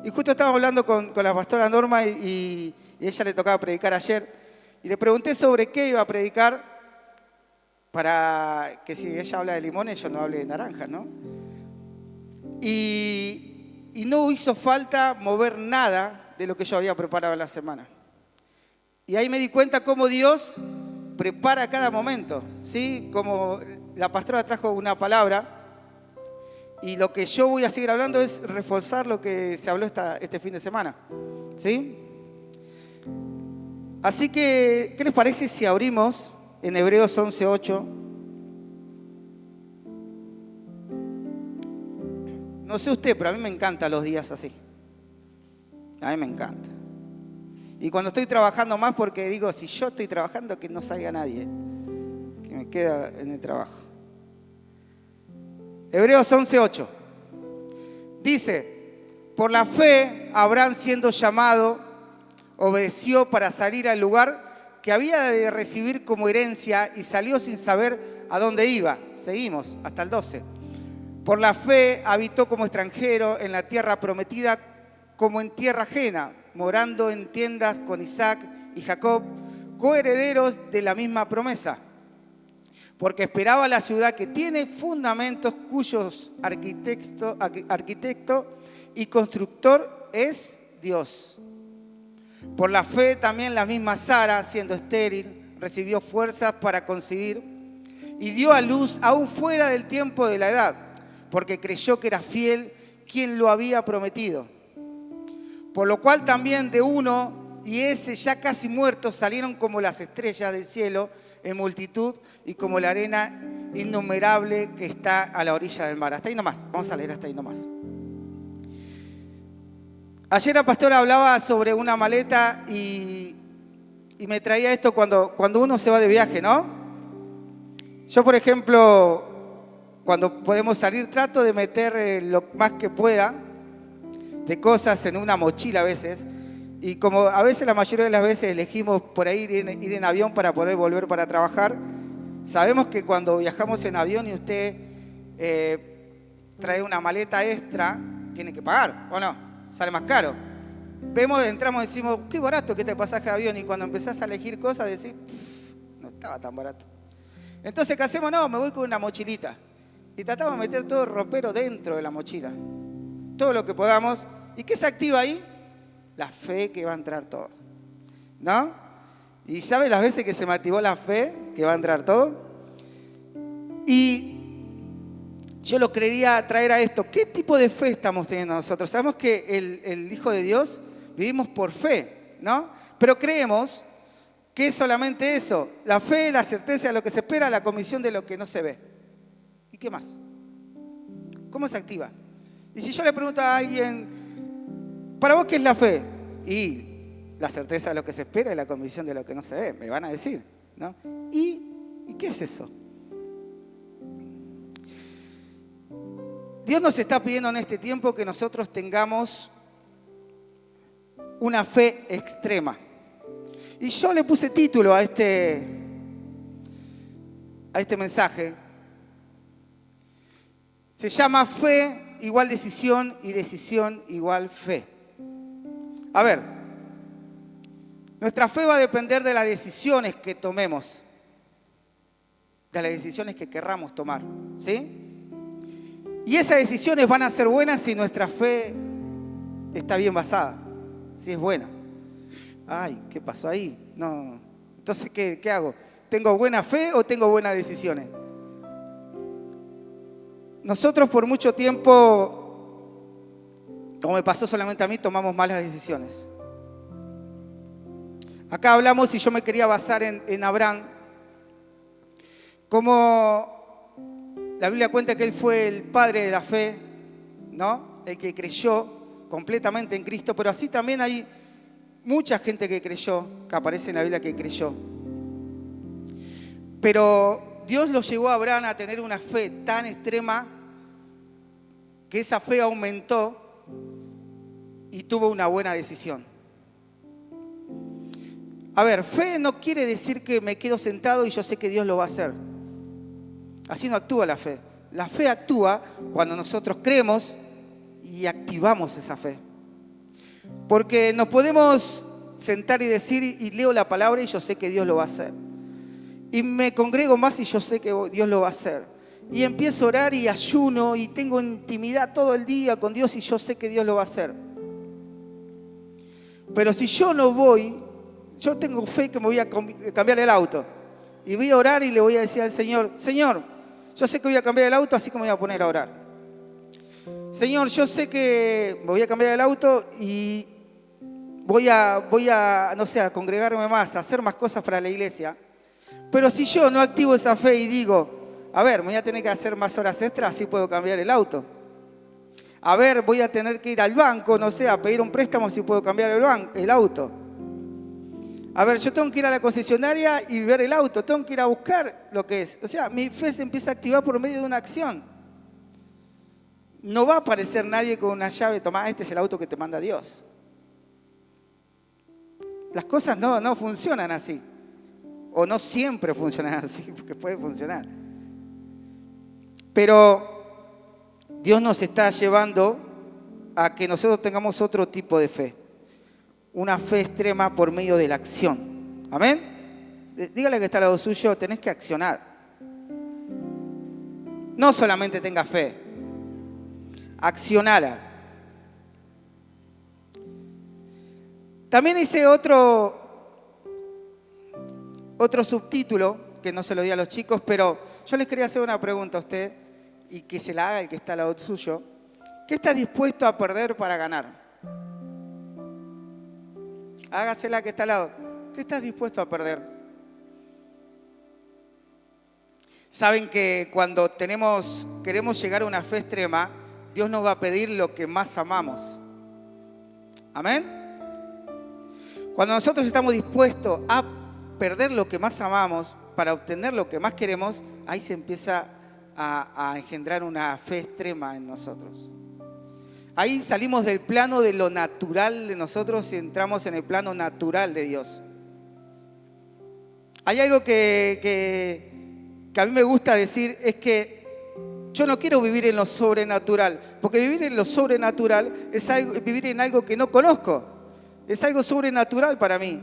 Y justo estábamos hablando con la pastora Norma y ella le tocaba predicar ayer. Y le pregunté sobre qué iba a predicar para que si ella habla de limones, yo no hable de naranjas, ¿no? Y no hizo falta mover nada de lo que yo había preparado en la semana. Y ahí me di cuenta cómo Dios prepara cada momento, ¿sí? Como la pastora trajo una palabra y lo que yo voy a seguir hablando es reforzar lo que se habló este fin de semana, ¿sí? Así que, ¿qué les parece si abrimos en Hebreos 11:8? No sé usted, pero a mí me encantan los días así. A mí me encanta. Y cuando estoy trabajando más, porque digo, si yo estoy trabajando, que no salga nadie, que me queda en el trabajo. Hebreos 11:8. Dice, por la fe, Abraham siendo llamado, obedeció para salir al lugar que había de recibir como herencia y salió sin saber a dónde iba. Seguimos, hasta el 12. Por la fe habitó como extranjero en la tierra prometida como en tierra ajena, morando en tiendas con Isaac y Jacob, coherederos de la misma promesa. Porque esperaba la ciudad que tiene fundamentos cuyos arquitecto y constructor es Dios. Por la fe también la misma Sara, siendo estéril, recibió fuerzas para concebir y dio a luz aún fuera del tiempo de la edad, porque creyó que era fiel quien lo había prometido. Por lo cual también de uno, y ese ya casi muerto, salieron como las estrellas del cielo en multitud y como la arena innumerable que está a la orilla del mar. Hasta ahí nomás, vamos a leer hasta ahí nomás. Ayer la pastora hablaba sobre una maleta y me traía esto cuando uno se va de viaje, ¿no? Yo, por ejemplo, cuando podemos salir, trato de meter lo más que pueda de cosas en una mochila a veces. Y como a veces, la mayoría de las veces, elegimos por ahí ir en avión para poder volver para trabajar, sabemos que cuando viajamos en avión y usted trae una maleta extra, tiene que pagar, ¿o no? Sale más caro. Entramos y decimos, qué barato que este pasaje de avión. Y cuando empezás a elegir cosas, decís, no estaba tan barato. Entonces, ¿qué hacemos? No, me voy con una mochilita. Y tratamos de meter todo el ropero dentro de la mochila. Todo lo que podamos. ¿Y qué se activa ahí? La fe que va a entrar todo. ¿No? ¿Y sabe las veces que se me activó la fe que va a entrar todo? Y yo lo quería traer a esto. ¿Qué tipo de fe estamos teniendo nosotros? Sabemos que el Hijo de Dios vivimos por fe, ¿no? Pero creemos que es solamente eso. La fe, la certeza de lo que se espera, la convicción de lo que no se ve. ¿Y qué más? ¿Cómo se activa? Y si yo le pregunto a alguien, ¿para vos qué es la fe? Y la certeza de lo que se espera y la convicción de lo que no se ve, me van a decir, ¿no? ¿Y qué es eso? Dios nos está pidiendo en este tiempo que nosotros tengamos una fe extrema. Y yo le puse título a este mensaje. Se llama fe igual decisión y decisión igual fe. A ver, nuestra fe va a depender de las decisiones que tomemos, de las decisiones que querramos tomar, ¿sí? Y esas decisiones van a ser buenas si nuestra fe está bien basada, si es buena. Ay, ¿qué pasó ahí? No. Entonces, ¿qué hago? ¿Tengo buena fe o tengo buenas decisiones? Nosotros por mucho tiempo, como me pasó solamente a mí, tomamos malas decisiones. Acá hablamos y yo me quería basar en Abraham, como la Biblia cuenta que él fue el padre de la fe, ¿no? El que creyó completamente en Cristo, pero así también hay mucha gente que creyó, que aparece en la Biblia que creyó. Pero Dios lo llevó a Abraham a tener una fe tan extrema que esa fe aumentó y tuvo una buena decisión. A ver, fe no quiere decir que me quedo sentado y yo sé que Dios lo va a hacer. Así no actúa la fe. La fe actúa cuando nosotros creemos y activamos esa fe. Porque nos podemos sentar y decir, y leo la palabra y yo sé que Dios lo va a hacer. Y me congrego más y yo sé que Dios lo va a hacer. Y empiezo a orar y ayuno y tengo intimidad todo el día con Dios y yo sé que Dios lo va a hacer. Pero si yo no voy, yo tengo fe que me voy a cambiar el auto. Y voy a orar y le voy a decir al Señor, Señor, yo sé que voy a cambiar el auto, así que me voy a poner a orar. Señor, yo sé que me voy a cambiar el auto y voy a, no sé, a congregarme más, a hacer más cosas para la iglesia. Pero si yo no activo esa fe y digo, a ver, me voy a tener que hacer más horas extras, así puedo cambiar el auto. A ver, voy a tener que ir al banco, no sé, a pedir un préstamo si puedo cambiar el auto. A ver, yo tengo que ir a la concesionaria y ver el auto, tengo que ir a buscar lo que es. O sea, mi fe se empieza a activar por medio de una acción. No va a aparecer nadie con una llave, tomá, este es el auto que te manda Dios. Las cosas no funcionan así. O no siempre funcionan así, porque puede funcionar. Pero Dios nos está llevando a que nosotros tengamos otro tipo de fe. Una fe extrema por medio de la acción. ¿Amén? Dígale que está al lado suyo, tenés que accionar. No solamente tenga fe, accionala. También hice otro subtítulo, que no se lo di a los chicos, pero yo les quería hacer una pregunta a usted y que se la haga el que está al lado suyo. ¿Qué estás dispuesto a perder para ganar? Hágasela que está al lado. ¿Qué estás dispuesto a perder? Saben que cuando queremos llegar a una fe extrema, Dios nos va a pedir lo que más amamos. ¿Amén? Cuando nosotros estamos dispuestos a perder lo que más amamos para obtener lo que más queremos, ahí se empieza a engendrar una fe extrema en nosotros. Ahí salimos del plano de lo natural de nosotros y entramos en el plano natural de Dios. Hay algo que a mí me gusta decir, es que yo no quiero vivir en lo sobrenatural, porque vivir en lo sobrenatural es vivir en algo que no conozco, es algo sobrenatural para mí.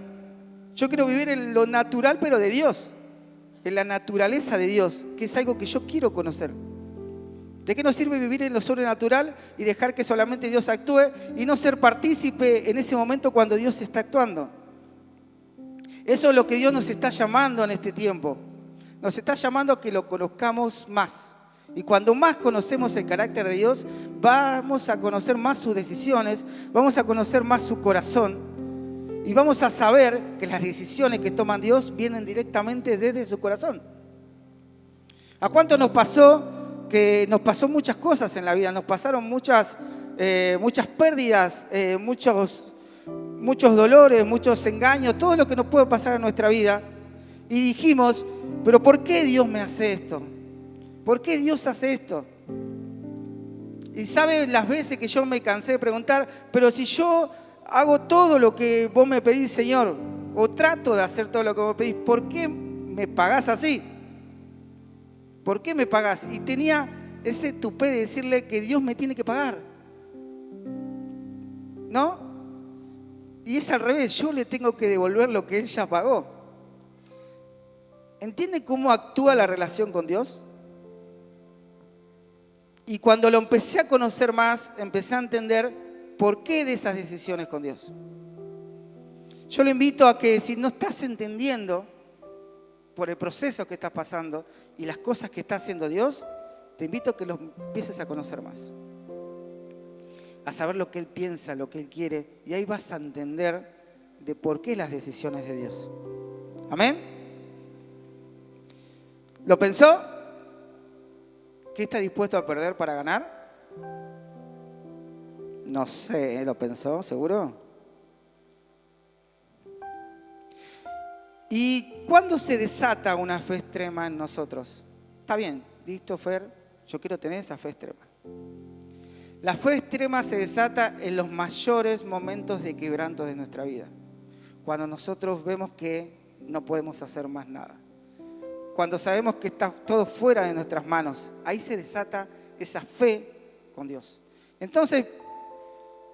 Yo quiero vivir en lo natural, pero de Dios, en la naturaleza de Dios, que es algo que yo quiero conocer. ¿De qué nos sirve vivir en lo sobrenatural y dejar que solamente Dios actúe y no ser partícipe en ese momento cuando Dios está actuando? Eso es lo que Dios nos está llamando en este tiempo. Nos está llamando a que lo conozcamos más. Y cuando más conocemos el carácter de Dios, vamos a conocer más sus decisiones, vamos a conocer más su corazón y vamos a saber que las decisiones que toma Dios vienen directamente desde su corazón. ¿A cuánto nos pasó? Que nos pasó muchas cosas en la vida, nos pasaron muchas pérdidas, muchos dolores, muchos engaños, todo lo que nos puede pasar en nuestra vida. Y dijimos, pero ¿por qué Dios me hace esto? ¿Por qué Dios hace esto? Y saben las veces que yo me cansé de preguntar, pero si yo hago todo lo que vos me pedís, Señor, o trato de hacer todo lo que vos me pedís, ¿por qué me pagás así? ¿Por qué me pagás? Y tenía ese tupé de decirle que Dios me tiene que pagar. ¿No? Y es al revés, yo le tengo que devolver lo que Él ya pagó. ¿Entiende cómo actúa la relación con Dios? Y cuando lo empecé a conocer más, empecé a entender por qué de esas decisiones con Dios. Yo le invito a que si no estás entendiendo por el proceso que estás pasando y las cosas que está haciendo Dios, te invito a que lo empieces a conocer más. A saber lo que Él piensa, lo que Él quiere, y ahí vas a entender de por qué las decisiones de Dios. ¿Amén? ¿Lo pensó? ¿Qué está dispuesto a perder para ganar? No sé, ¿lo pensó? ¿Seguro? ¿Y cuándo se desata una fe extrema en nosotros? Está bien, listo, Fer, yo quiero tener esa fe extrema. La fe extrema se desata en los mayores momentos de quebranto de nuestra vida. Cuando nosotros vemos que no podemos hacer más nada. Cuando sabemos que está todo fuera de nuestras manos. Ahí se desata esa fe con Dios. Entonces,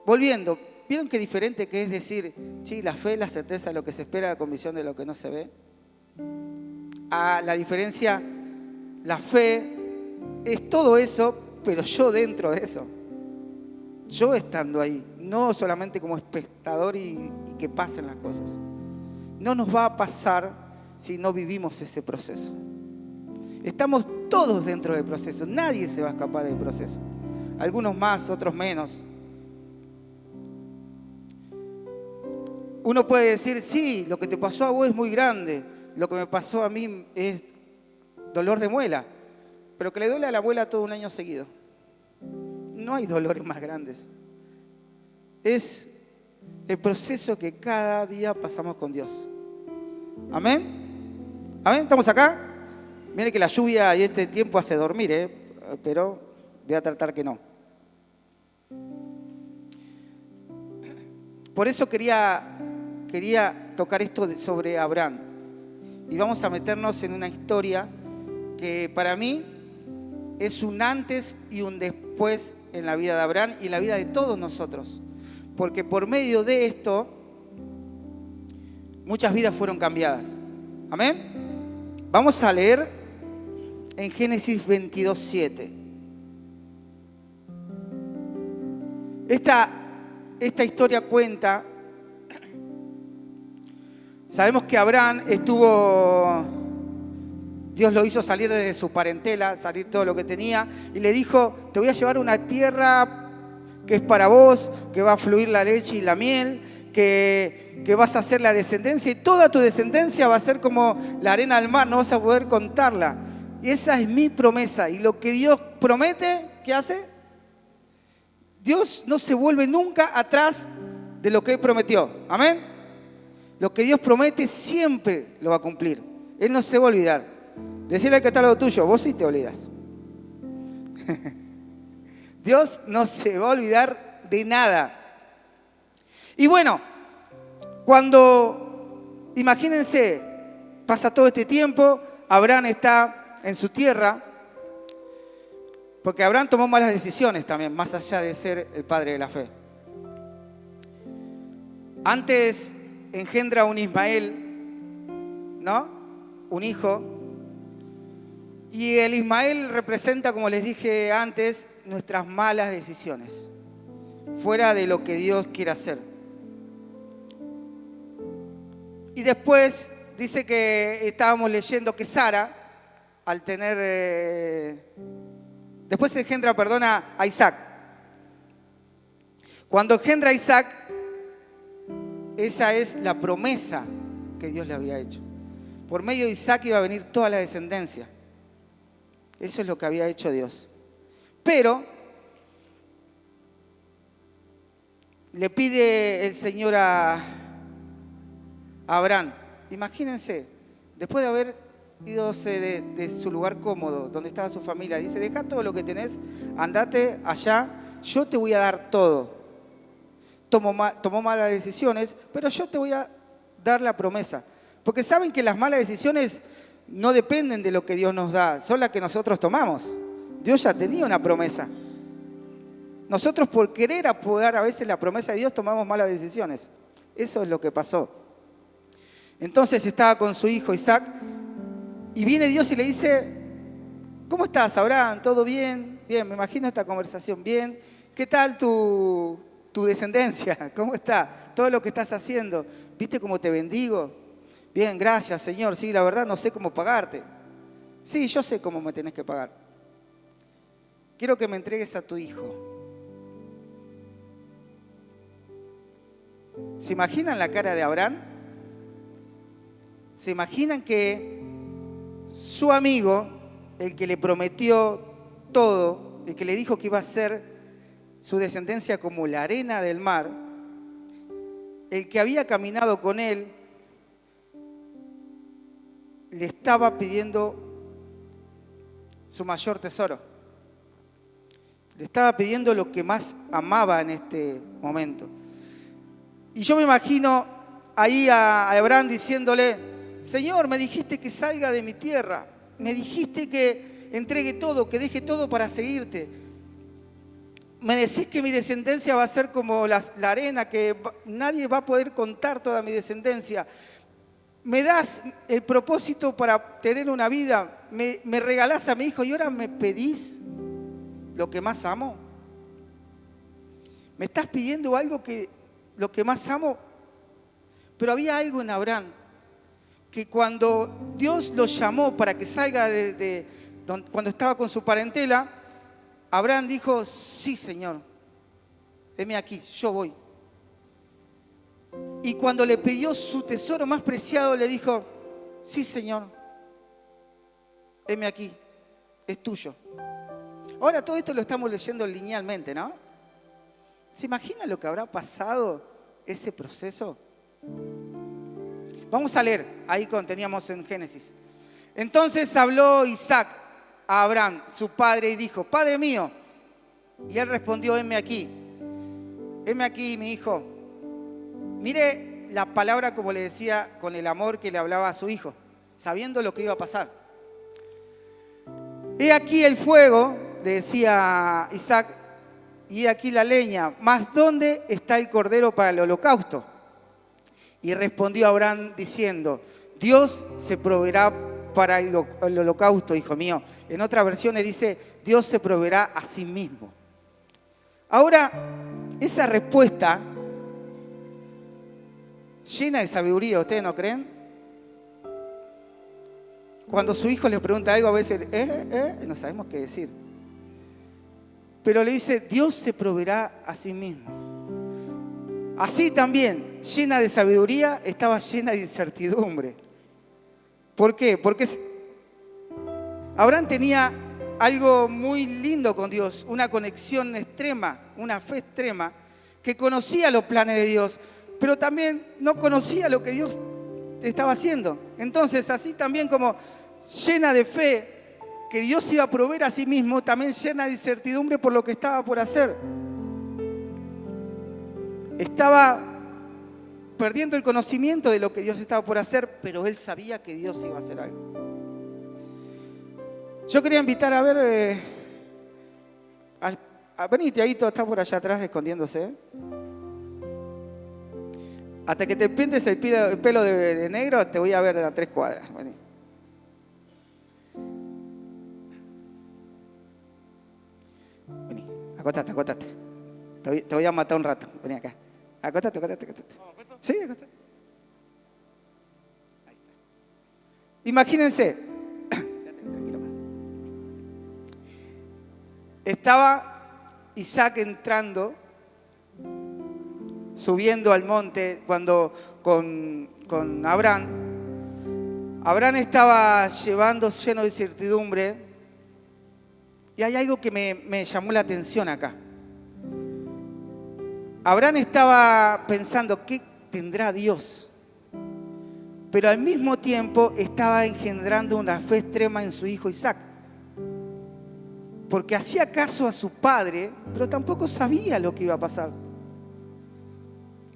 volviendo, ¿Vieron qué diferente que es decir, sí, la fe es la certeza de lo que se espera, la convicción de lo que no se ve? A la diferencia, la fe es todo eso, pero yo dentro de eso. Yo estando ahí, no solamente como espectador y que pasen las cosas. No nos va a pasar si no vivimos ese proceso. Estamos todos dentro del proceso, nadie se va a escapar del proceso. Algunos más, otros menos. Uno puede decir, sí, lo que te pasó a vos es muy grande, lo que me pasó a mí es dolor de muela, pero que le duele a la muela todo un año seguido. No hay dolores más grandes. Es el proceso que cada día pasamos con Dios. ¿Amén? ¿Amén? ¿Estamos acá? Mire que la lluvia y este tiempo hace dormir, pero voy a tratar que no. Por eso quería tocar esto sobre Abraham. Y vamos a meternos en una historia que para mí es un antes y un después en la vida de Abraham y en la vida de todos nosotros. Porque por medio de esto, muchas vidas fueron cambiadas. ¿Amén? Vamos a leer en Génesis 22:7. Esta historia cuenta, sabemos que Abraham Dios lo hizo salir desde su parentela, salir todo lo que tenía, y le dijo, te voy a llevar a una tierra que es para vos, que va a fluir la leche y la miel, que vas a hacer la descendencia, y toda tu descendencia va a ser como la arena del mar, no vas a poder contarla. Y esa es mi promesa, y lo que Dios promete, ¿qué hace? Dios no se vuelve nunca atrás de lo que Él prometió. ¿Amén? Lo que Dios promete siempre lo va a cumplir. Él no se va a olvidar. Decirle al que está al lado tuyo, vos sí te olvidas. Dios no se va a olvidar de nada. Y bueno, cuando, imagínense, pasa todo este tiempo, Abraham está en su tierra, porque Abraham tomó malas decisiones también, más allá de ser el padre de la fe. Antes engendra un Ismael, ¿no? Un hijo. Y el Ismael representa, como les dije antes, nuestras malas decisiones, fuera de lo que Dios quiere hacer. Y después dice que estábamos leyendo que Sara, al tener... después engendra, a Isaac. Cuando engendra a Isaac, esa es la promesa que Dios le había hecho. Por medio de Isaac iba a venir toda la descendencia. Eso es lo que había hecho Dios. Pero le pide el Señor a Abraham, imagínense, después de haber ido de su lugar cómodo, donde estaba su familia, dice, deja todo lo que tenés, andate allá, yo te voy a dar todo. Tomó malas decisiones, pero yo te voy a dar la promesa. Porque saben que las malas decisiones no dependen de lo que Dios nos da, son las que nosotros tomamos. Dios ya tenía una promesa. Nosotros por querer apoyar a veces la promesa de Dios tomamos malas decisiones. Eso es lo que pasó. Entonces estaba con su hijo Isaac y viene Dios y le dice, ¿cómo estás, Abraham? ¿Todo bien? Bien, me imagino esta conversación. Bien. ¿Qué tal tu descendencia? ¿Cómo está? Todo lo que estás haciendo. ¿Viste cómo te bendigo? Bien, gracias, Señor. Sí, la verdad no sé cómo pagarte. Sí, yo sé cómo me tenés que pagar. Quiero que me entregues a tu hijo. ¿Se imaginan la cara de Abraham? ¿Se imaginan que su amigo, el que le prometió todo, el que le dijo que iba a ser su descendencia como la arena del mar, el que había caminado con él, le estaba pidiendo su mayor tesoro? Le estaba pidiendo lo que más amaba en este momento. Y yo me imagino ahí a Abraham diciéndole, Señor, me dijiste que salga de mi tierra, me dijiste que entregue todo, que deje todo para seguirte. me decís que mi descendencia va a ser como la arena, que nadie va a poder contar toda mi descendencia. Me das el propósito para tener una vida, me regalás a mi hijo y ahora me pedís lo que más amo. Me estás pidiendo algo que lo que más amo. Pero había algo en Abraham, que cuando Dios lo llamó para que salga cuando estaba con su parentela, Abraham dijo, sí, Señor, heme aquí, yo voy. Y cuando le pidió su tesoro más preciado, le dijo, sí, Señor, heme aquí, es tuyo. Ahora todo esto lo estamos leyendo linealmente, ¿no? ¿Se imagina lo que habrá pasado ese proceso? Vamos a leer, ahí teníamos en Génesis. Entonces habló Isaac a Abraham, su padre, y dijo, Padre mío. Y él respondió, heme aquí, mi hijo. Mire la palabra como le decía, con el amor que le hablaba a su hijo, sabiendo lo que iba a pasar. He aquí el fuego, le decía Isaac, y he aquí la leña, mas ¿dónde está el cordero para el holocausto? Y respondió Abraham diciendo, Dios se proveerá para el holocausto, hijo mío. En otras versiones dice, Dios se proveerá a sí mismo. Ahora, esa respuesta llena de sabiduría, ¿ustedes no creen? Cuando su hijo le pregunta algo, a veces, no sabemos qué decir. Pero le dice, Dios se proveerá a sí mismo. Así también, llena de sabiduría, estaba llena de incertidumbre. ¿Por qué? Porque Abraham tenía algo muy lindo con Dios, una conexión extrema, una fe extrema, que conocía los planes de Dios, pero también no conocía lo que Dios estaba haciendo. Entonces, así también como llena de fe, que Dios iba a proveer a sí mismo, también llena de incertidumbre por lo que estaba por hacer. Estaba perdiendo el conocimiento de lo que Dios estaba por hacer, pero él sabía que Dios iba a hacer algo. Yo quería invitar a ver, vení, Tiaguito, está por allá atrás escondiéndose. Hasta que te pintes el pelo de negro, te voy a ver a 3 cuadras. Vení. Vení, acostate. Te voy a matar un rato. Vení acá. Acostate. Sí, acostate. Ahí está. Imagínense. Tranquilo. Estaba Isaac entrando, subiendo al monte cuando con Abraham. Abraham estaba lleno de incertidumbre. Y hay algo que me llamó la atención acá. Abraham estaba pensando, ¿qué tendrá Dios? Pero al mismo tiempo estaba engendrando una fe extrema en su hijo Isaac. Porque hacía caso a su padre, pero tampoco sabía lo que iba a pasar.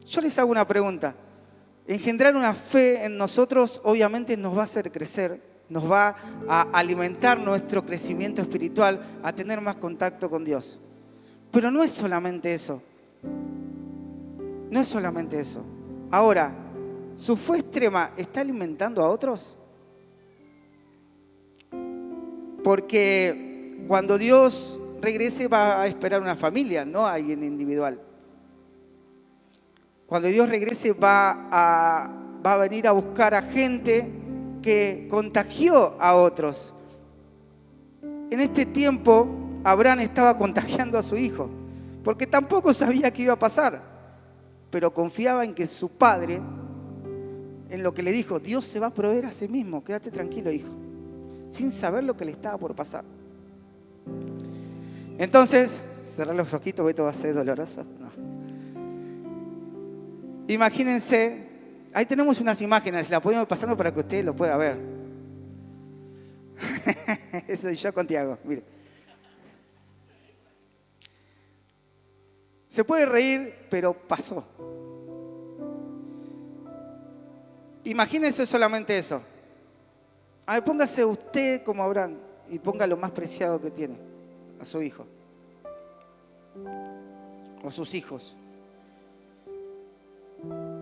Yo les hago una pregunta. Engendrar una fe en nosotros obviamente nos va a hacer crecer, nos va a alimentar nuestro crecimiento espiritual, a tener más contacto con Dios. Pero no es solamente eso. No es solamente eso. Ahora, ¿su fe extrema está alimentando a otros? Porque cuando Dios regrese va a esperar una familia, no a alguien individual. Cuando Dios regrese va a venir a buscar a gente que contagió a otros. En este tiempo, Abraham estaba contagiando a su hijo, porque tampoco sabía qué iba a pasar, pero confiaba en que su padre, en lo que le dijo, Dios se va a proveer a sí mismo, quédate tranquilo, hijo, sin saber lo que le estaba por pasar. Entonces, cerrar los ojitos, porque esto va a ser doloroso. No. Imagínense, ahí tenemos unas imágenes, las podemos pasando para que ustedes lo puedan ver. Eso soy yo con Tiago, mire. Se puede reír, pero pasó. Imagínense solamente eso. A ver, póngase usted como Abraham y ponga lo más preciado que tiene, a su hijo. o sus hijos.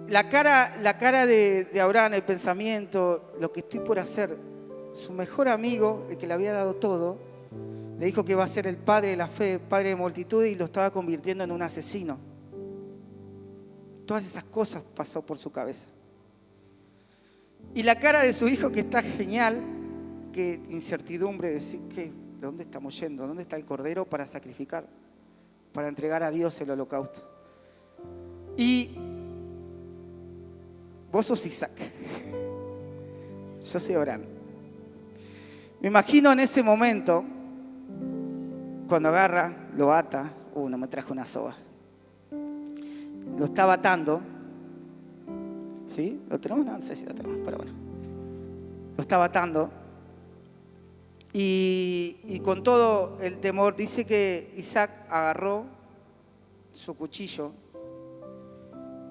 La cara de Abraham, el pensamiento, lo que estoy por hacer, su mejor amigo, el que le había dado todo, le dijo que iba a ser el padre de la fe, padre de multitud, y lo estaba convirtiendo en un asesino. Todas esas cosas pasó por su cabeza. Y la cara de su hijo, que está genial, que incertidumbre de decir, ¿de dónde estamos yendo? ¿Dónde está el cordero para sacrificar? Para entregar a Dios el holocausto. Y vos sos Isaac. Yo soy Abraham. Me imagino en ese momento, cuando agarra, lo ata. No me trajo una soga. Lo estaba atando. ¿Sí? ¿Lo tenemos? No sé si lo tenemos, pero bueno. Lo estaba atando. Y con todo el temor, dice que Isaac agarró su cuchillo.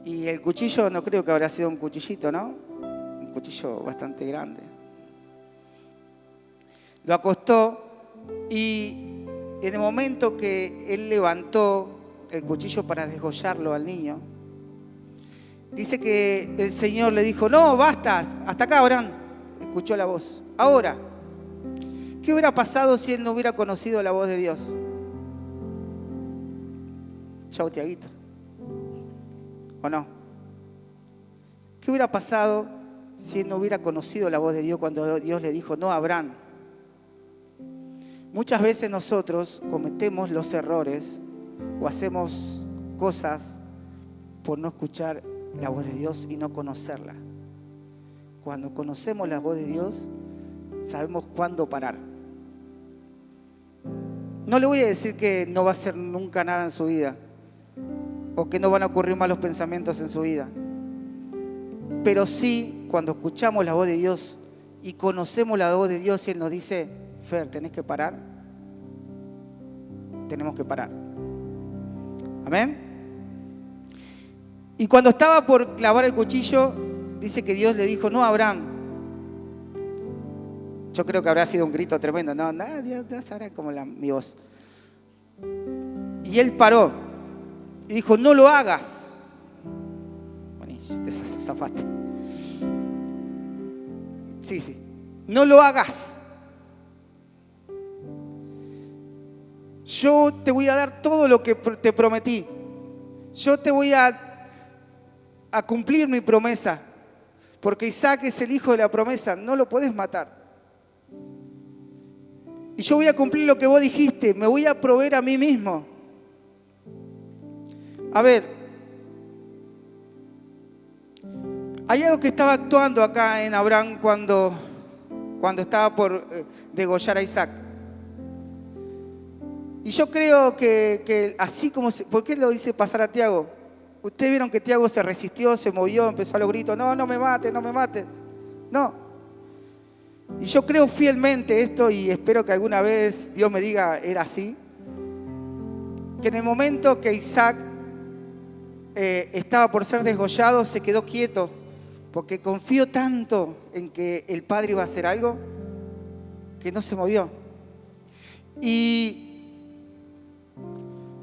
Y el cuchillo no creo que habrá sido un cuchillito, ¿no? Un cuchillo bastante grande. Lo acostó y en el momento que él levantó el cuchillo para desgollarlo al niño, dice que el Señor le dijo, no, basta, hasta acá, Abraham. Escuchó la voz. Ahora, ¿qué hubiera pasado si él no hubiera conocido la voz de Dios? Chau, Tiaguito. ¿O no? ¿Qué hubiera pasado si él no hubiera conocido la voz de Dios cuando Dios le dijo, no, Abraham? Muchas veces nosotros cometemos los errores o hacemos cosas por no escuchar la voz de Dios y no conocerla. Cuando conocemos la voz de Dios, sabemos cuándo parar. No le voy a decir que no va a hacer nunca nada en su vida o que no van a ocurrir malos pensamientos en su vida. Pero sí, cuando escuchamos la voz de Dios y conocemos la voz de Dios y Él nos dice, Fer, tenés que parar, tenemos que parar. Amén. Y cuando estaba por clavar el cuchillo, dice que Dios le dijo, no, Abraham. Yo creo que habrá sido un grito tremendo. No, Dios sabrá como mi voz. Y él paró y dijo, no lo hagas. Bueno, te zafaste. Sí. No lo hagas. Yo te voy a dar todo lo que te prometí. Yo te voy a cumplir mi promesa. Porque Isaac es el hijo de la promesa. No lo podés matar. Y yo voy a cumplir lo que vos dijiste. Me voy a proveer a mí mismo. A ver. Hay algo que estaba actuando acá en Abraham cuando estaba por degollar a Isaac. Y yo creo que así como... ¿Por qué lo dice pasar a Tiago? Ustedes vieron que Tiago se resistió, se movió, empezó a los gritos. No me mates, no me mates. No. Y yo creo fielmente esto y espero que alguna vez Dios me diga, era así. Que en el momento que Isaac estaba por ser desgollado, se quedó quieto. Porque confió tanto en que el padre iba a hacer algo, que no se movió. Y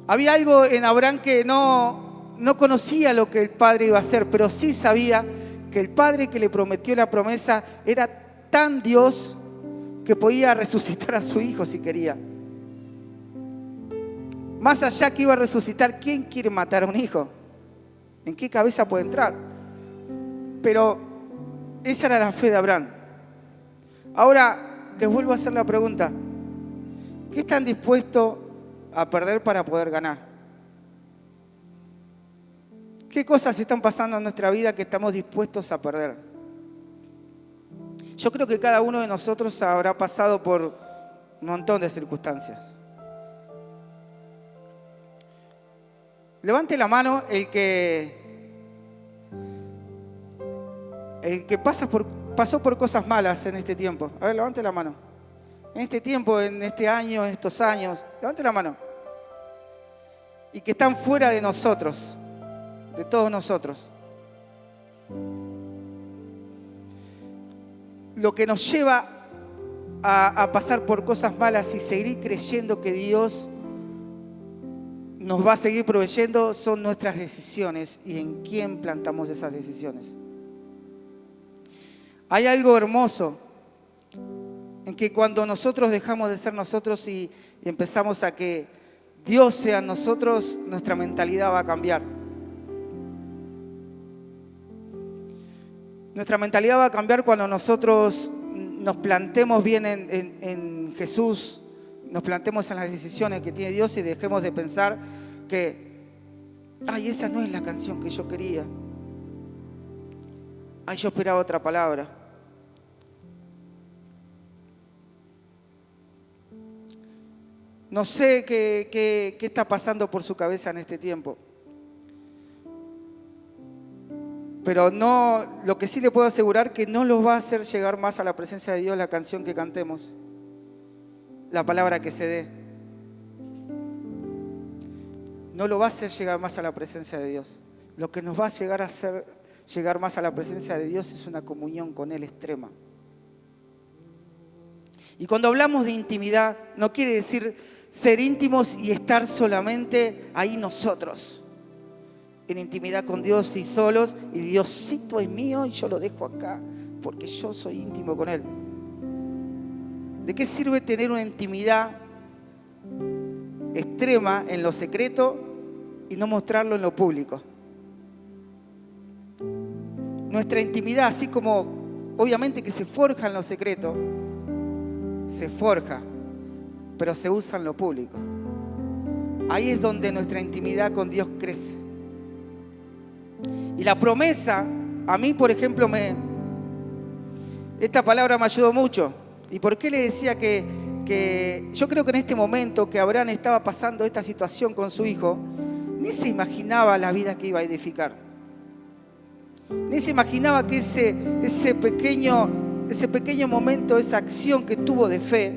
había algo en Abraham que no conocía lo que el padre iba a hacer, pero sí sabía que el padre que le prometió la promesa era tan Dios que podía resucitar a su hijo si quería. Más allá que iba a resucitar, ¿quién quiere matar a un hijo? ¿En qué cabeza puede entrar? Pero esa era la fe de Abraham. Ahora les vuelvo a hacer la pregunta. ¿Qué están dispuestos a perder para poder ganar? ¿Qué cosas están pasando en nuestra vida que estamos dispuestos a perder? Yo creo que cada uno de nosotros habrá pasado por un montón de circunstancias. Levante la mano el que pasó por cosas malas en este tiempo. A ver, levante la mano. En este tiempo, en este año, en estos años. Levante la mano. Y que están fuera de nosotros, de todos nosotros. Lo que nos lleva a pasar por cosas malas y seguir creyendo que Dios nos va a seguir proveyendo son nuestras decisiones y en quién plantamos esas decisiones. Hay algo hermoso en que cuando nosotros dejamos de ser nosotros y empezamos a que Dios sea nosotros, nuestra mentalidad va a cambiar. Nuestra mentalidad va a cambiar cuando nosotros nos plantemos bien en Jesús, nos plantemos en las decisiones que tiene Dios y dejemos de pensar que, ay, esa no es la canción que yo quería. Ay, yo esperaba otra palabra. No sé qué está pasando por su cabeza en este tiempo. Pero no, lo que sí le puedo asegurar que no los va a hacer llegar más a la presencia de Dios la canción que cantemos, la palabra que se dé. No lo va a hacer llegar más a la presencia de Dios. Lo que nos va a llegar a hacer llegar más a la presencia de Dios es una comunión con Él extrema. Y cuando hablamos de intimidad, no quiere decir ser íntimos y estar solamente ahí nosotros, en intimidad con Dios y solos, y Diosito es mío y yo lo dejo acá porque yo soy íntimo con Él. ¿De qué sirve tener una intimidad extrema en lo secreto y no mostrarlo en lo público? Nuestra intimidad, así como obviamente que se forja en lo secreto, se forja, pero se usa en lo público. Ahí es donde nuestra intimidad con Dios crece. Y la promesa, a mí por ejemplo, esta palabra me ayudó mucho. ¿Y por qué le decía que yo creo que en este momento que Abraham estaba pasando esta situación con su hijo, ni se imaginaba la vida que iba a edificar? Ni se imaginaba que ese pequeño momento, esa acción que tuvo de fe,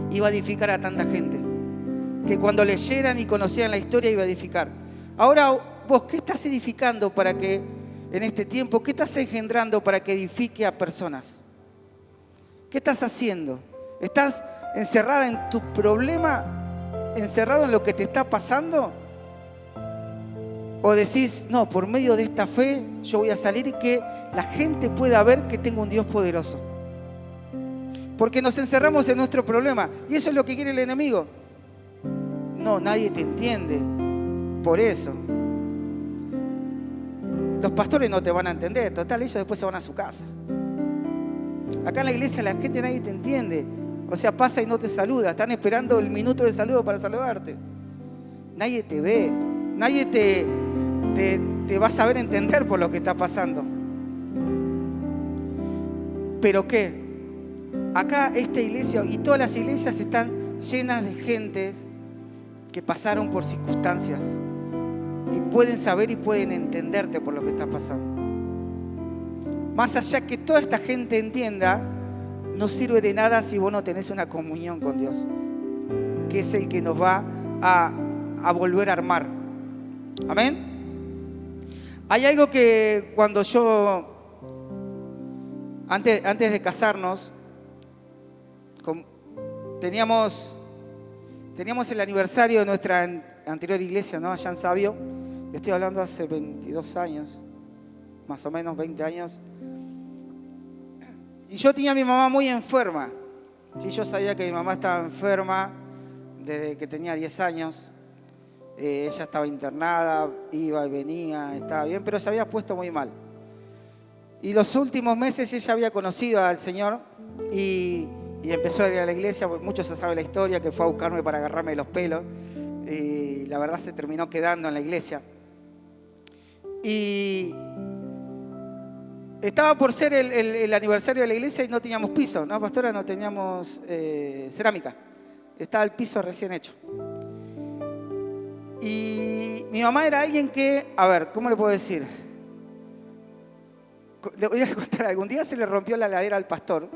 iba a edificar a tanta gente. Que cuando leyeran y conocieran la historia iba a edificar. Ahora vos, ¿qué estás edificando para que en este tiempo, qué estás engendrando para que edifique a personas? ¿Qué estás haciendo? ¿Estás encerrada en tu problema? ¿Encerrado en lo que te está pasando? ¿O decís, no, por medio de esta fe yo voy a salir y que la gente pueda ver que tengo un Dios poderoso? Porque nos encerramos en nuestro problema. Y eso es lo que quiere el enemigo. No, nadie te entiende. Por eso. Los pastores no te van a entender. Total, ellos después se van a su casa. Acá en la iglesia la gente, nadie te entiende. O sea, pasa y no te saluda. Están esperando el minuto de saludo para saludarte. Nadie te ve. Nadie te va a saber entender por lo que está pasando. ¿Pero qué? Acá esta iglesia y todas las iglesias están llenas de gentes que pasaron por circunstancias y pueden saber y pueden entenderte por lo que está pasando. Más allá que toda esta gente entienda, no sirve de nada si vos no tenés una comunión con Dios, que es el que nos va a volver a armar. Amén. Hay algo que cuando yo, antes de casarnos, teníamos el aniversario de nuestra anterior iglesia, ¿no? Allá en Sabio. Estoy hablando hace 22 años, más o menos 20 años. Y yo tenía a mi mamá muy enferma. Sí, yo sabía que mi mamá estaba enferma desde que tenía 10 años. Ella estaba internada, iba y venía, estaba bien, pero se había puesto muy mal. Y los últimos meses ella había conocido al Señor y empezó a ir a la iglesia. Muchos se saben la historia, que fue a buscarme para agarrarme de los pelos. Y la verdad se terminó quedando en la iglesia. Y estaba por ser el aniversario de la iglesia y no teníamos piso, ¿no, pastora? No teníamos cerámica. Estaba el piso recién hecho. Y mi mamá era alguien que, a ver, ¿cómo le puedo decir? Le voy a contar, algún día se le rompió la heladera al pastor.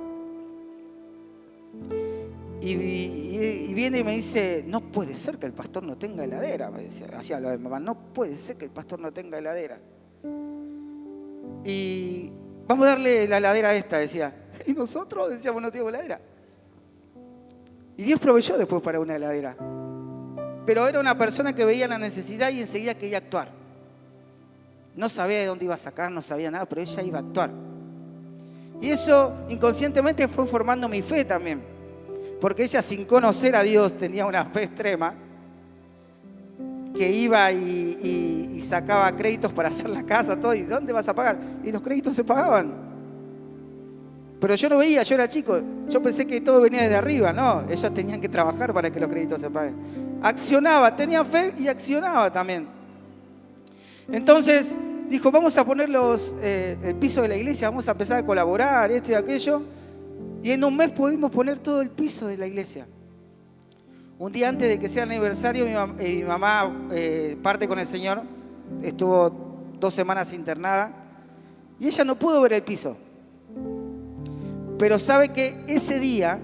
Y viene y me dice, no puede ser que el pastor no tenga heladera. Me decía, hacía lo de mamá, no puede ser que el pastor no tenga heladera. Y vamos a darle la heladera a esta, decía. Y nosotros decíamos, no tenemos heladera. Y Dios proveyó después para una heladera. pero era una persona que veía la necesidad y enseguida quería actuar. No sabía de dónde iba a sacar, no sabía nada, pero ella iba a actuar. Y eso inconscientemente fue formando mi fe también. Porque ella, sin conocer a Dios, tenía una fe extrema, que iba y sacaba créditos para hacer la casa, todo. ¿Y dónde vas a pagar? Y los créditos se pagaban. Pero yo no veía, yo era chico. Yo pensé que todo venía desde arriba. No, ellos tenían que trabajar para que los créditos se paguen. Accionaba, tenía fe y accionaba también. Entonces dijo, vamos a poner el piso de la iglesia, vamos a empezar a colaborar, esto y aquello. Y en un mes pudimos poner todo el piso de la iglesia. Un día antes de que sea el aniversario, mi mamá parte con el Señor. Estuvo 2 semanas internada. Y ella no pudo ver el piso. Pero sabe que ese día,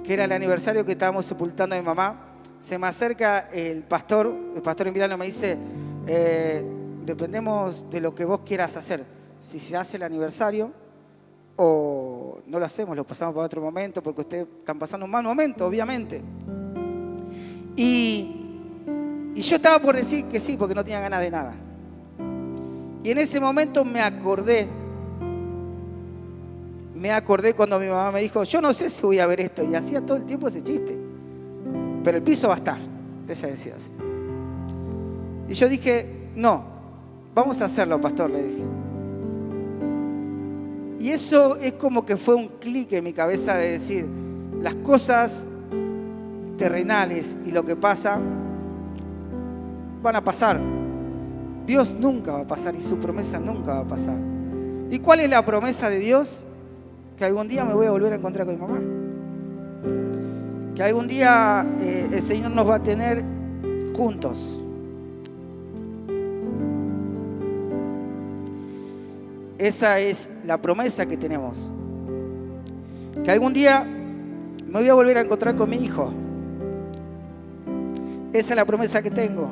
que era el aniversario que estábamos sepultando a mi mamá, se me acerca el pastor en Milano me dice, dependemos de lo que vos quieras hacer. Si se hace el aniversario o no lo hacemos, lo pasamos para otro momento porque ustedes están pasando un mal momento, obviamente. Y yo estaba por decir que sí porque no tenía ganas de nada. Y en ese momento me acordé cuando mi mamá me dijo, yo no sé si voy a ver esto, y hacía todo el tiempo ese chiste, pero el piso va a estar, ella decía así. Y yo dije, no, vamos a hacerlo, pastor, le dije. Y eso es como que fue un clic en mi cabeza de decir, las cosas terrenales y lo que pasa van a pasar. Dios nunca va a pasar y su promesa nunca va a pasar. ¿Y cuál es la promesa de Dios? Que algún día me voy a volver a encontrar con mi mamá. Que algún día el Señor nos va a tener juntos. Esa es la promesa que tenemos. Que algún día me voy a volver a encontrar con mi hijo. Esa es la promesa que tengo.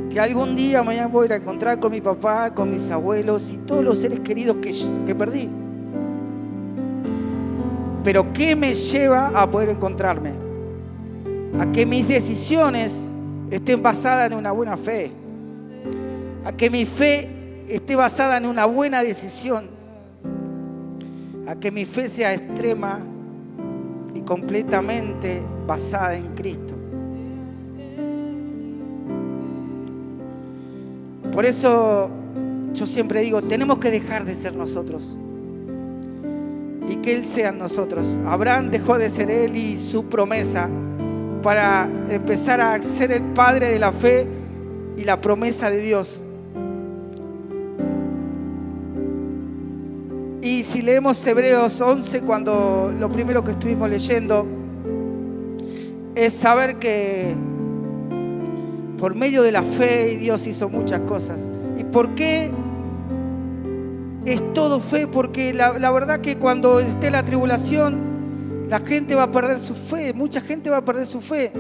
Que algún día me voy a encontrar con mi papá, con mis abuelos y todos los seres queridos que perdí. Pero ¿qué me lleva a poder encontrarme? A que mis decisiones estén basadas en una buena fe. A que mi fe esté basada en una buena decisión. A que mi fe sea extrema y completamente basada en Cristo. Por eso yo siempre digo, tenemos que dejar de ser nosotros y que Él sea en nosotros. Abraham dejó de ser él y su promesa para empezar a ser el padre de la fe y la promesa de Dios. Y si leemos Hebreos 11, cuando lo primero que estuvimos leyendo es saber que por medio de la fe Dios hizo muchas cosas. ¿Y por qué es todo fe? Porque la verdad que cuando esté la tribulación, la gente va a perder su fe. Mucha gente va a perder su fe.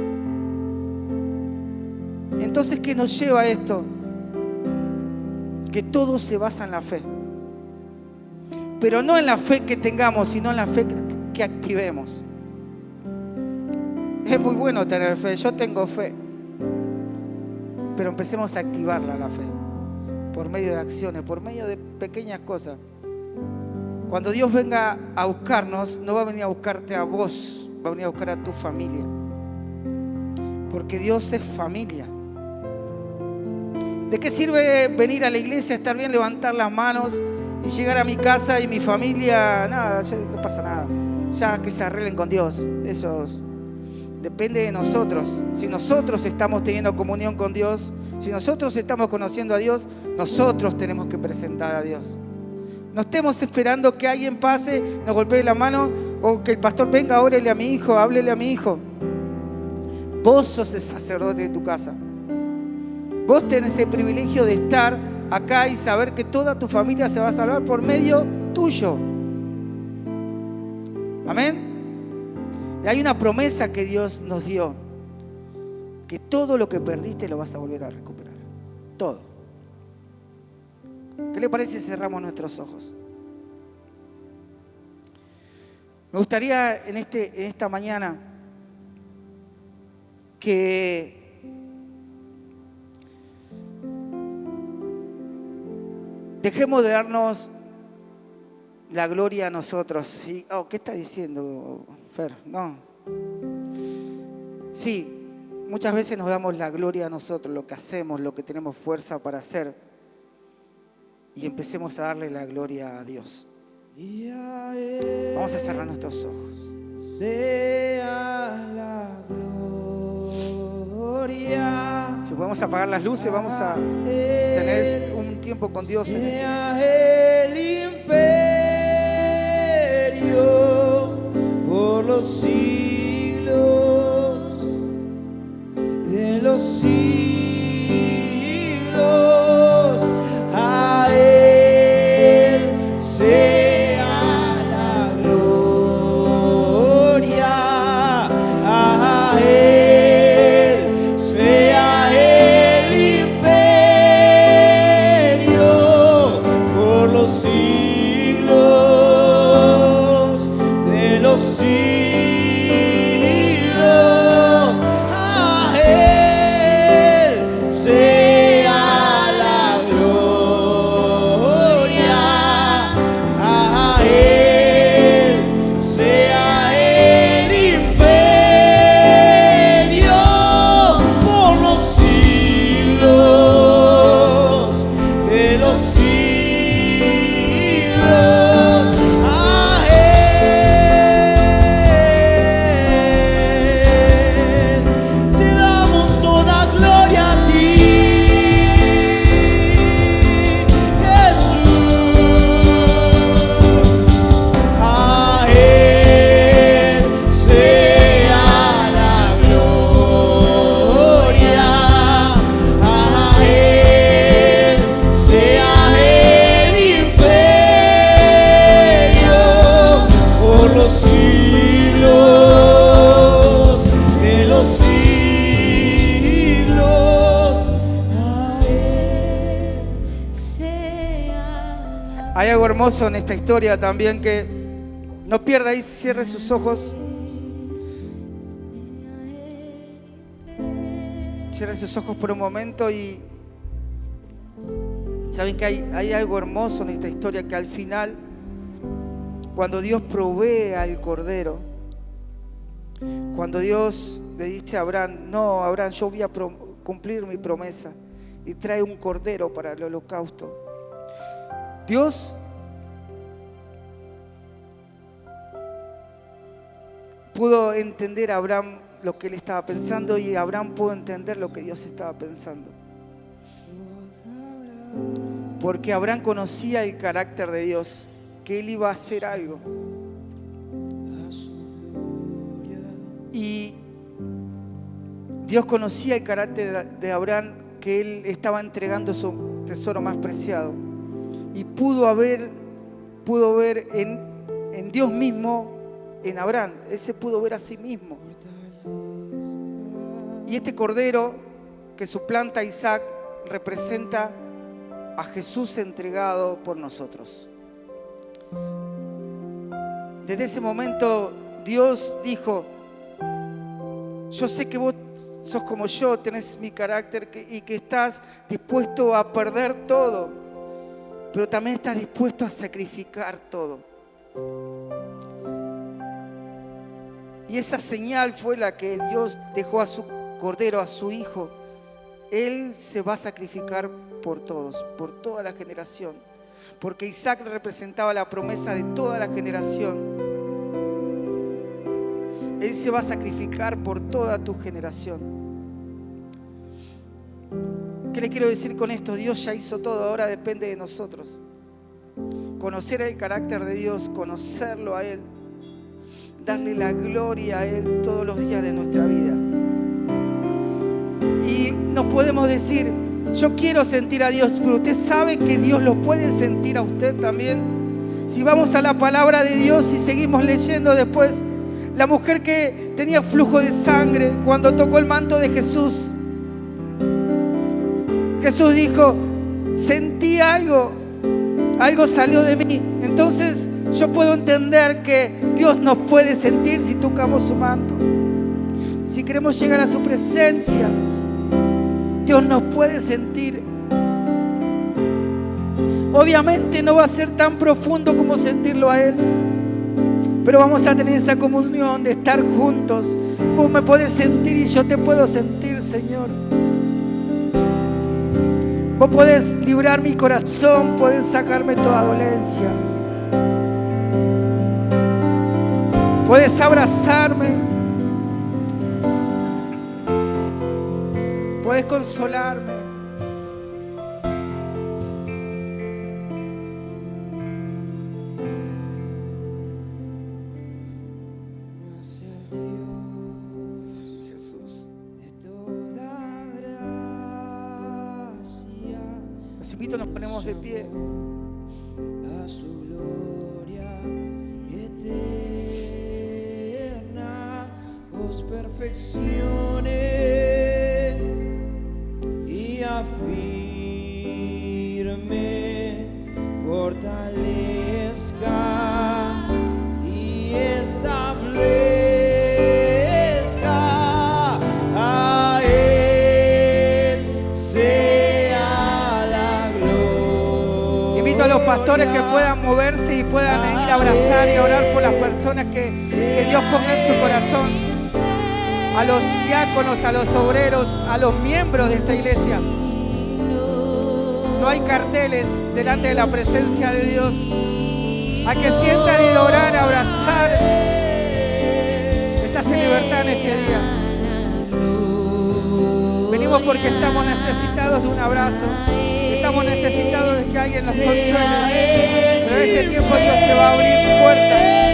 Entonces, ¿qué nos lleva a esto? Que todo se basa en la fe. Pero no en la fe que tengamos, sino en la fe que activemos. Es muy bueno tener fe. Yo tengo fe. Pero empecemos a activarla, la fe, por medio de acciones, por medio de pequeñas cosas. Cuando Dios venga a buscarnos, no va a venir a buscarte a vos, va a venir a buscar a tu familia. Porque Dios es familia. ¿De qué sirve venir a la iglesia, estar bien, levantar las manos y llegar a mi casa y mi familia? Nada, ya no pasa nada. Ya que se arreglen con Dios. Eso depende de nosotros. Si nosotros estamos teniendo comunión con Dios, si nosotros estamos conociendo a Dios, nosotros tenemos que presentar a Dios. No estemos esperando que alguien pase, nos golpee la mano o que el pastor venga, órele a mi hijo, háblele a mi hijo. Vos sos el sacerdote de tu casa. Vos tenés el privilegio de estar acá y saber que toda tu familia se va a salvar por medio tuyo. Amén. Y hay una promesa que Dios nos dio, que todo lo que perdiste lo vas a volver a recuperar. Todo. ¿Qué le parece si cerramos nuestros ojos? Me gustaría en esta mañana que dejemos de darnos la gloria a nosotros. ¿Y, qué está diciendo, Fer? No. Sí, muchas veces nos damos la gloria a nosotros, lo que hacemos, lo que tenemos fuerza para hacer, y empecemos a darle la gloria a Dios. Vamos a cerrar nuestros ojos. Sea la gloria. Si podemos apagar las luces, vamos a tener un tiempo con Dios. Sea el imperio por los siglos de los siglos. A Él sea la gloria. A Él sea el imperio por los siglos de los siglos. A Él sea la gloria. A Él sea el imperio por los siglos de los siglos. A Él te damos toda gloria a ti, Jesús. A Él sea la gloria. A Él sea el imperio por los siglos de los siglos. A Él sea. Hay algo hermoso en esta historia también, que no pierda ahí, cierre sus ojos. Cierre sus ojos por un momento y saben que hay algo hermoso en esta historia, que al final, cuando Dios provee al cordero, cuando Dios le dice a Abraham, no, Abraham, yo voy a cumplir mi promesa, y trae un cordero para el holocausto. Dios pudo entender a Abraham lo que él estaba pensando, y Abraham pudo entender lo que Dios estaba pensando. Porque Abraham conocía el carácter de Dios, que él iba a hacer algo. Y Dios conocía el carácter de Abraham, que él estaba entregando su tesoro más preciado. Y pudo ver en Dios mismo, en Abraham. Él se pudo ver a sí mismo. Y este cordero que suplanta a Isaac representa a Jesús entregado por nosotros. Desde ese momento Dios dijo, yo sé que vos sos como yo, tenés mi carácter y que estás dispuesto a perder todo, pero también estás dispuesto a sacrificar todo. Y esa señal fue la que Dios dejó a su cordero, a su hijo. Él se va a sacrificar por todos, por toda la generación, porque Isaac representaba la promesa de toda la generación. Él se va a sacrificar por toda tu generación. ¿Qué le quiero decir con esto? Dios ya hizo todo, ahora depende de nosotros. Conocer el carácter de Dios, conocerlo a Él, darle la gloria a Él todos los días de nuestra vida. Y nos podemos decir, yo quiero sentir a Dios, pero usted sabe que Dios lo puede sentir a usted también. Si vamos a la palabra de Dios y seguimos leyendo después, la mujer que tenía flujo de sangre, cuando tocó el manto de Jesús, Jesús dijo, sentí algo salió de mí. Entonces yo puedo entender que Dios nos puede sentir si tocamos su manto. Si queremos llegar a su presencia, Dios nos puede sentir. Obviamente no va a ser tan profundo como sentirlo a Él, pero vamos a tener esa comunión de estar juntos. Vos me podés sentir y yo te puedo sentir, Señor. Vos podés librar mi corazón, podés sacarme toda dolencia. Podés abrazarme. Podés consolarme. Nos ponemos de pie. A su gloria eterna os perfeccione y afirme, fortalezca y establezca. A Él a los pastores que puedan moverse y puedan ir a abrazar y a orar por las personas que Dios ponga en su corazón. A los diáconos, a los obreros, a los miembros de esta iglesia. No hay carteles delante de la presencia de Dios. A que sientan y orar, abrazar. Estás en libertad en este día. Venimos porque estamos necesitados de un abrazo. Estamos necesitados de que alguien nos consuele. Pero en este tiempo Dios te va a abrir puertas.